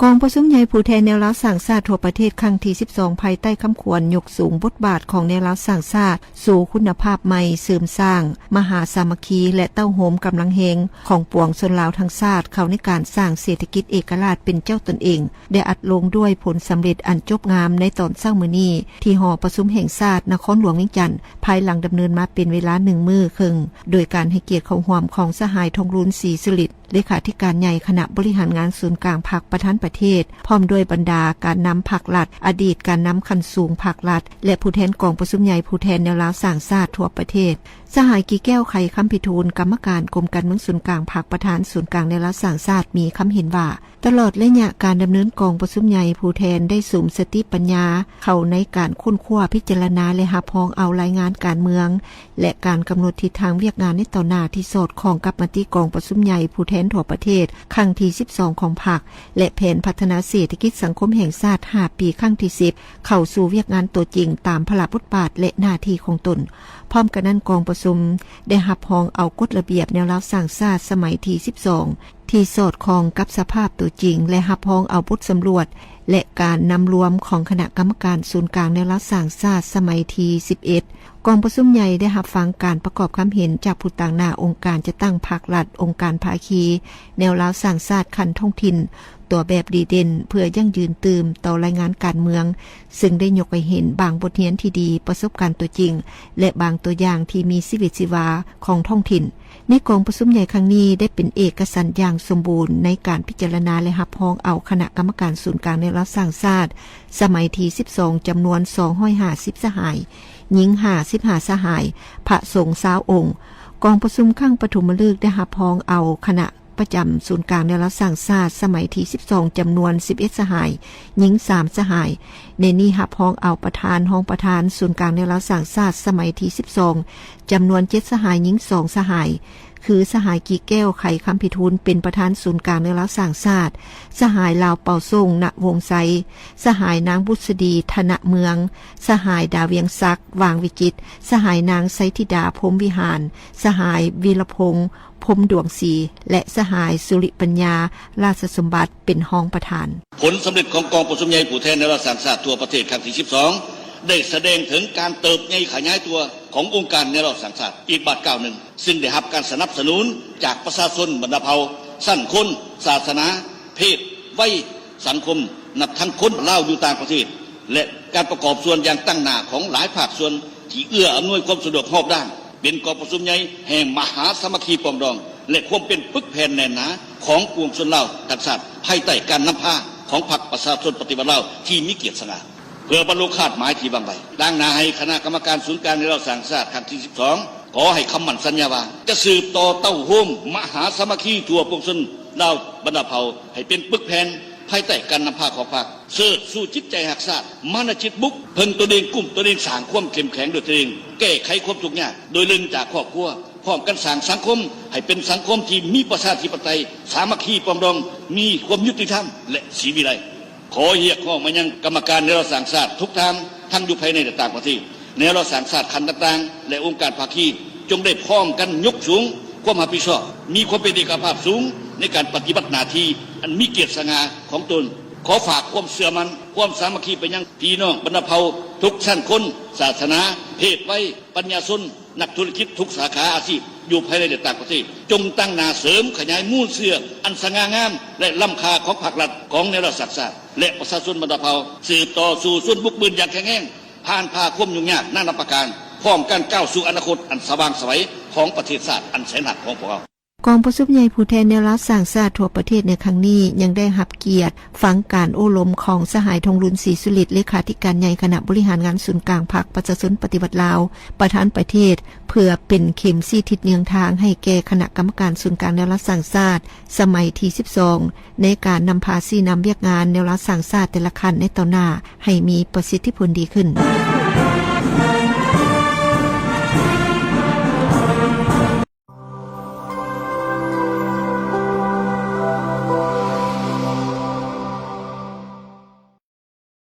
กองประชุมใหญ่ผู้แทนแนวรัฐสร้างชาติทั่วประเทศครั้งที่12ภายใต้คำขวัญยกสูงบทบาทของแนวรัฐสร้างชาติสู่คุณภาพใหม่เสริมสร้างมหาสามัคคีและเต้าโหมกำลังแหงของปวงชนลาวทั้งชาติเข้าในการสร้างเศรษฐกิจเอกราชเป็นเจ้าตนเองได้อัดลงด้วยผลสำเร็จอันจบงามในตอนเช้ามื้อนี้ที่หอประชุมแห่งชาตินครหลวงเวียงจันทน์ภายหลังดำเนินมาเป็นเวลา1 มื้อครึ่งโดยการให้เกียรติเข้าร่วมของสหายทองรุนศรีสิริเลขาธิการใหญ่คณะบริหารงานศูนย์กลางภาคประธานประเทศพร้อมด้วยบรรดาการนำภาครัฐอดีตการนำขั้นสูงภาครัฐและผู้แทนกองประชุมใหญ่ผู้แทนแนวรัฐสร้างชาติทั่วประเทศสหายกีแก้วไขคำพิทูลกรรมการกรมการเมืองศูนย์กลางภาคประธานศูนย์กลางแนวรัฐสร้างชาติมีคำเห็นว่าตลอดระยะการดำเนินกองประชุมใหญ่ผู้แทนได้สุมสติปัญญาเข้าในการค้นคว้าพิจารณาและรับรองเอารายงานการเมืองและการกำหนดทิศทางเวียกงานในต่อหน้าที่สอดคล้องกับมติกองประชุมใหญ่ผู้แทนทั่วประเทศครั้งที่12ของพรรคและแผนพัฒนาเศรษฐกิจสังคมแห่งชาติ5 ปีครั้งที่10เข้าสู่เวียกงานตัวจริงตามพระราชบทบาทและหน้าที่ของตนพร้อมกันนั้นกองประชุมได้รับรองเอากฎระเบียบแนวรัฐสร้างชาติสมัยที่12ที่สอดคล้องกับสภาพตัวจริงและรับรองเอาบทสำรวจและการนำรวมของคณะกรรมการศูนย์กลางแนวรัฐสร้างชาติสมัยที่11กองประชุมใหญ่ได้รับฟังการประกอบความเห็นจากผู้ต่างหน้าองค์การจะตั้งภาครัฐองค์การภาคีแนวรัฐสร้างชาติขั้นท้องถิ่นตัวแบบดีเด่นเพื่อยั่งยืนตื่มต่อรายงานการเมืองซึ่งได้ยกให้เห็นบางบทเรียนที่ดีประสบการณ์ตัวจริงและบางตัวอย่างที่มีชีวิตชีวาของท้องถิ่นในกองประชุมใหญ่ครั้งนี้ได้เป็นเอกสารอย่างสมบูรณ์ในการพิจารณาและรับรองเอาคณะกรรมการศูนย์กลางในรัฐสร้างชาติสมัยที่12จำนวน250สหายหญิง55สหายพระสงฆ์20องค์กองประชุมครั้งปฐมฤกษ์ได้รับรองเอาคณะประจำศูนย์กลางแนวรัฐสร้างชาติสมัยที่12จำนวน11สหายหญิง3สหายในนี้รับรองเอาประธานห้องประธานศูนย์กลางแนวรัฐสร้างชาติสมัยที่12จำนวน7สหายหญิง2สหายคือสหายกีแก้วไขคำพิทูลเป็นประธานศูนย์กลางแนวรัฐสร้างชาติสหายลาวเป่าส่งณวงไซสหายนางบุษดีธนเมืองสหายดาเวียงซักวางวิจิตสหายนางไซธิดาพรหมวิหารสหายวีรพงษ์พรหมดวงศรีและสหายสุริปัญญาราชสมบัติเป็นห้องประธานผลสำเร็จของกองประชุมใหญ่ผู้แทนแนวรัฐสร้างชาติทั่วประเทศครั้งที่12ได้แสดงถึงการเติบใหญ่ขยายตัวขององค์การแนวรัฐสร้างชาติอีกบาทก้าวหนึ่งซึ่งได้รับการสนับสนุนจากประชาชนบรรดาเผ่าสั้นคนศาสนาเพศวัยสังคมนับทั้งคนลาวอยู่ต่างประเทศและการประกอบส่วนอย่างตั้งหน้าของหลายภาคส่วนที่เอื้ออำนวยความสะดวกรอบด้านเป็นกองประชุมใหญ่แห่งมหาสามัคคีปรองดองและความเป็นปึกแผ่นแน่นหนาของปวงชนลาวทั้งชาติภายใต้การนำพาของพรรคประชาชนปฏิวัติลาวที่มีเกียรติสง่าเพื่อบรรลุคาดหมายที่บางใบดังนั้นให้คณะกรรมการศูนย์กลางในรัฐสร้างชาติครั้งที่12ขอให้คำมั่นสัญญาว่าจะสืบต่อเต้าโฮมมหาสามัคคีทั่วปวงชนลาวบรรดาเผ่าให้เป็นปึกแผ่นภายใต้การนำพาของพรรคเสิร์ชสู่จิตใจหักชาติมานจิตบุกเพิ่งตัวเองกุ้มตัวเองสร้างความเข้มแข็งโดยตัวเองแก้ไขความทุกข์ยากโดยเริ่มจากครอบครัวพร้อมกันสร้างสังคมให้เป็นสังคมที่มีประชาธิปไตยสามัคคีปรองดองมีความยุติธรรมและศรีวิไลขอเรียกร้องมายังกรรมการแนวรัฐสร้างชาติทุกทางทั้งอยู่ภายในและต่างประเทศแนวรัฐสร้างชาติขั้นต่างๆและองค์การภาคีจงได้พร้อมกันยกสูงความรับผิดชอบมีความเป็นเอกภาพสูงในการปฏิบัติหน้าที่อันมีเกียรติสง่าของตนขอฝากความเสื่อมันความสามัคคีไปยังพี่น้องบรรดาเผ่าทุกชั้นคนศาสนาเพศวัยปัญญาชนนักธุรกิจทุกสาขาอาชีพอยู่ภายในและต่างประเทศจงตั้งหน้าเสริมขยายมูลเสื่ออันสง่างามและล้ำค่าของภาครัฐของแนวรัฐศาสตร์และประชาชนบรรดาเผ่าสืบต่อสู่ส่วนบุกบืนอย่างแข็งแกร่งผ่านพาความยุ่งยากนานาประการพร้อมกันก้าวสู่อนาคตอันสว่างไสวของประเทศชาติอันแสนหนักของพวกเรากองประชุมใหญ่ผู้แทนแนวรัฐสร้างชาติทั่วประเทศในครั้งนี้ยังได้รับเกียรติฟังการโอ้ลมของสหายทองรุนศรีสุริตเลขาธิการใหญ่คณะบริหารงานศูนย์กลางพรรคประชาชนปฏิวัติลาวประธานประเทศเพื่อเป็นเข็มชี้ทิศเนียงทางให้แก่คณะกรรมการศูนย์กลางแนวรัฐสร้างชาติสมัยที่12ในการนำพาชี้นำเวียกงานแนวรัฐสร้างชาติแต่ละขั้นในต่อหน้าให้มีประสิทธิผลดีขึ้น